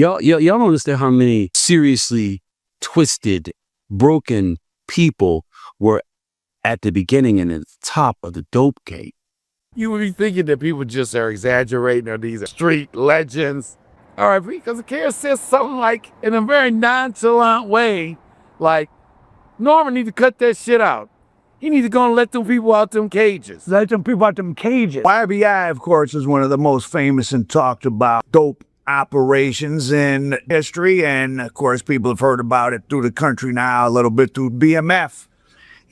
Y'all don't understand how many seriously twisted, broken people were at the beginning and at the top of the dope game. You would be thinking that people just are exaggerating, or these are street legends. All right, because the Kara says something like, in a very nonchalant way, like, Norman need to cut that shit out. He needs to go and let them people out them cages. Let them people out them cages. YBI, of course, is one of the most famous and talked about dope operations in history. And, of course, people have heard about it through the country now, a little bit through BMF.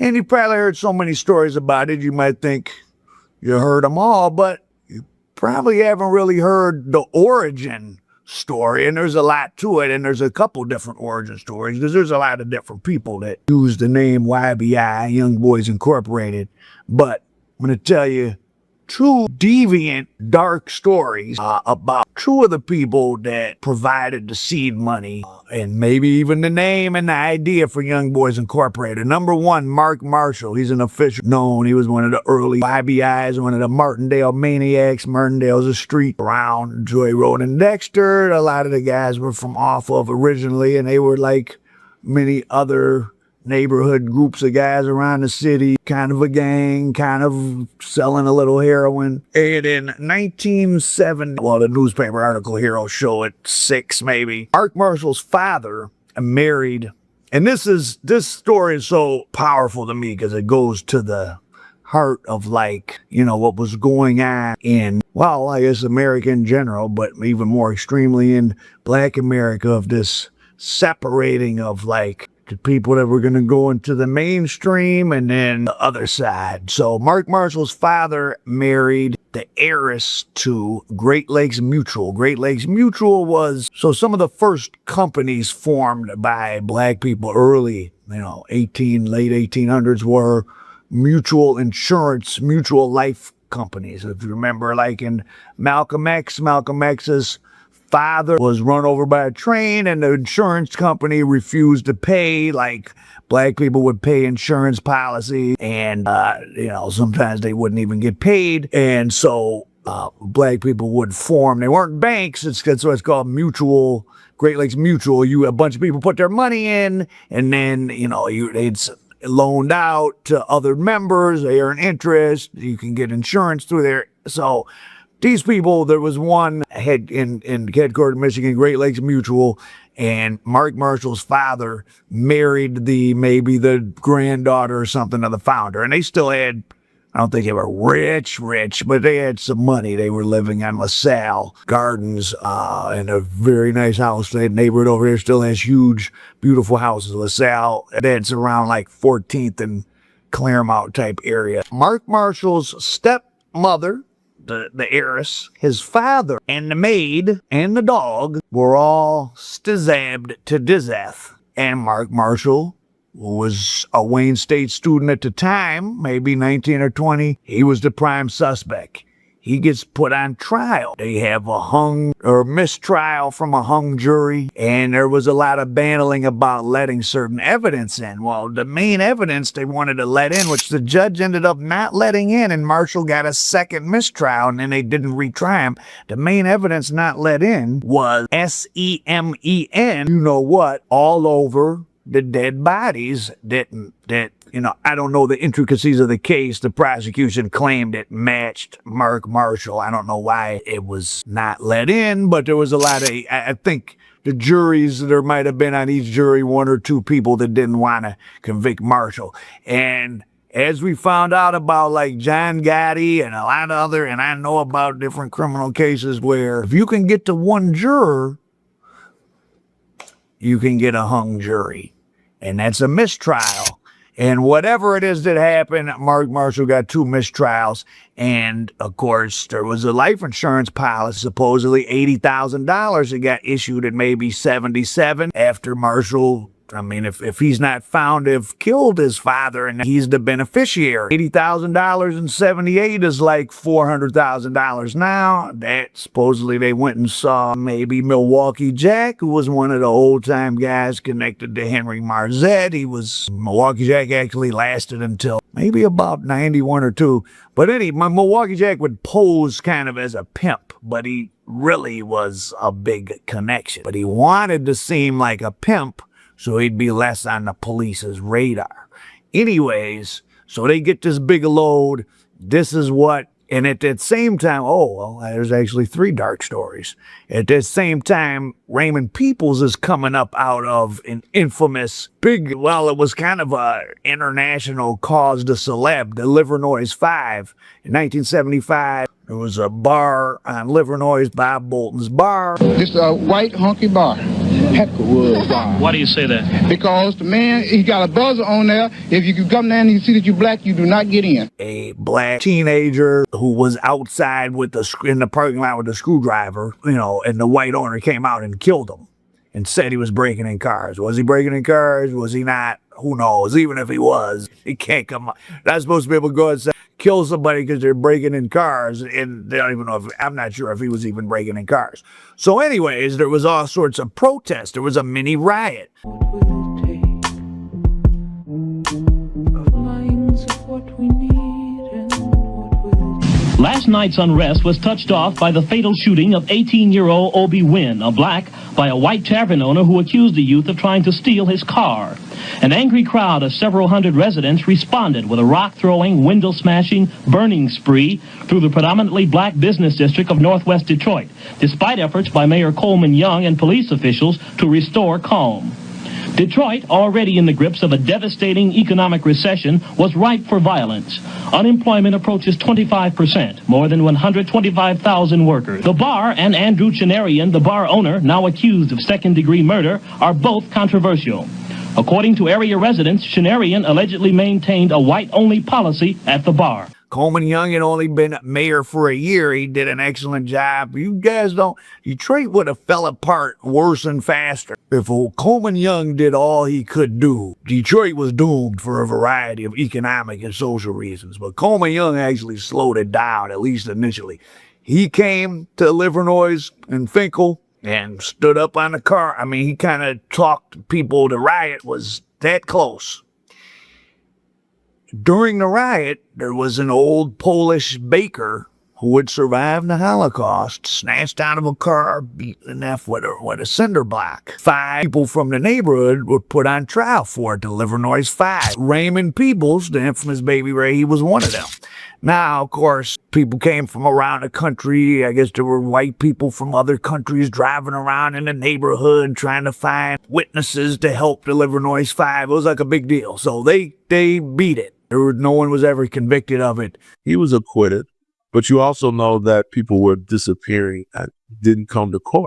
And you probably heard so many stories about it, you might think you heard them all, but you probably haven't really heard the origin story. And there's a lot to it, and there's a couple different origin stories, because there's a lot of different people that use the name YBI, Young Boys Incorporated. But I'm going to tell you two deviant, dark stories about two of the people that provided the seed money and maybe even the name and the idea for Young Boys Incorporated. Number one, Mark Marshall. He's an official known. He was one of the early YBIs, one of the Martindale maniacs. Martindale's a street around Joy Road and Dexter. A lot of the guys were from off of originally, and they were like many other neighborhood groups of guys around the city, kind of a gang, kind of selling a little heroin. And in 1970, well, the newspaper article here will show it, 6 maybe, Mark Marshall's father married, and this story is so powerful to me because it goes to the heart of, like, you know, what was going on in, well, I guess America in general, but even more extremely in Black America, of this separating of, like, the people that were going to go into the mainstream and then the other side. So Mark Marshall's father married the heiress to Great Lakes Mutual. Great Lakes Mutual was, so some of the first companies formed by Black people early, late 1800s, were mutual insurance, mutual life companies. If you remember, like in Malcolm X's father was run over by a train, and the insurance company refused to pay. Like, Black people would pay insurance policy, and sometimes they wouldn't even get paid. And so Black people would form, they weren't banks, that's what's called mutual, Great Lakes Mutual. A bunch of people put their money in, and then they'd loaned out to other members. They earn interest. You can get insurance through there. So these people, there was one in headquartered Michigan, Great Lakes Mutual, and Mark Marshall's father married maybe the granddaughter or something of the founder. And they still had, I don't think they were rich, but they had some money. They were living on LaSalle Gardens in a very nice house. The neighborhood over there still has huge, beautiful houses. LaSalle, that's around like 14th and Claremont type area. Mark Marshall's stepmother, the heiress, his father, and the maid, and the dog were all stabbed to death. And Mark Marshall, who was a Wayne State student at the time, maybe 19 or 20, he was the prime suspect. He gets put on trial. They have a mistrial from a hung jury, and there was a lot of bantling about letting certain evidence in. Well, the main evidence they wanted to let in, which the judge ended up not letting in, and Marshall got a second mistrial, and then they didn't retry him. The main evidence not let in was SEMEN, you know what, all over the dead bodies that I don't know the intricacies of the case. The prosecution claimed it matched Mark Marshall. I don't know why it was not let in, but there was a lot of, I think the juries, there might have been on each jury 1 or 2 people that didn't want to convict Marshall. And as we found out about, like, John Gotti and a lot of other, and I know about different criminal cases where if you can get to 1 juror, you can get a hung jury. And that's a mistrial. And whatever it is that happened, Mark Marshall got 2 mistrials. And, of course, there was a life insurance policy, supposedly $80,000 that got issued at maybe 77 after Marshall I mean, if he's not found to have killed his father and he's the beneficiary, $80,000 in 78 is like $400,000 now. That supposedly they went and saw maybe Milwaukee Jack, who was one of the old-time guys connected to Henry Marzette. Milwaukee Jack actually lasted until maybe about 91 or 2. But anyway, Milwaukee Jack would pose kind of as a pimp, but he really was a big connection. But he wanted to seem like a pimp, so he'd be less on the police's radar. Anyways, so they get this big load. This is what, and at that same time, oh, well, there's actually 3 dark stories. At that same time, Raymond Peoples is coming up out of an infamous it was kind of a international cause de célèbre, the Livernois 5. In 1975, there was a bar on Livernois, Bob Bolton's bar. It's a white honky bar. Peckerwood bar. Why do you say that? Because the man, he got a buzzer on there. If you can come down and you see that you're black, you do not get in. A black teenager who was outside in the parking lot with a screwdriver, and the white owner came out and killed him and said he was breaking in cars. Was he breaking in cars? Was he not? Who knows? Even if he was, he can't come out. Not supposed to be able to go and say, kill somebody because they're breaking in cars, and they don't even know I'm not sure if he was even breaking in cars. So anyways, there was all sorts of protests. There was a mini riot. Last night's unrest was touched off by the fatal shooting of 18-year-old Obi Wynn, a black, by a white tavern owner who accused the youth of trying to steal his car. An angry crowd of several hundred residents responded with a rock-throwing, window-smashing, burning spree through the predominantly black business district of northwest Detroit, despite efforts by Mayor Coleman Young and police officials to restore calm. Detroit, already in the grips of a devastating economic recession, was ripe for violence. Unemployment approaches 25%, more than 125,000 workers. The bar and Andrew Chinarian, the bar owner, now accused of second-degree murder, are both controversial. According to area residents, Chinarian allegedly maintained a white-only policy at the bar. Coleman Young had only been mayor for a year. He did an excellent job. You guys Detroit would have fell apart worse and faster. If Coleman Young did all he could do, Detroit was doomed for a variety of economic and social reasons. But Coleman Young actually slowed it down, at least initially. He came to Livernois and Finkel and stood up on the car. I mean, he kind of talked people. The riot was that close. During the riot, there was an old Polish baker who had survived the Holocaust, snatched out of a car, beaten to death with a cinder block. 5 people from the neighborhood were put on trial for it, the Livernois 5. Raymond Peoples, the infamous Baby Ray, he was one of them. Now, of course, people came from around the country. I guess there were white people from other countries driving around in the neighborhood trying to find witnesses to help the Livernois 5. It was like a big deal. So they beat it. No one was ever convicted of it. He was acquitted, but you also know that people were disappearing and didn't come to court.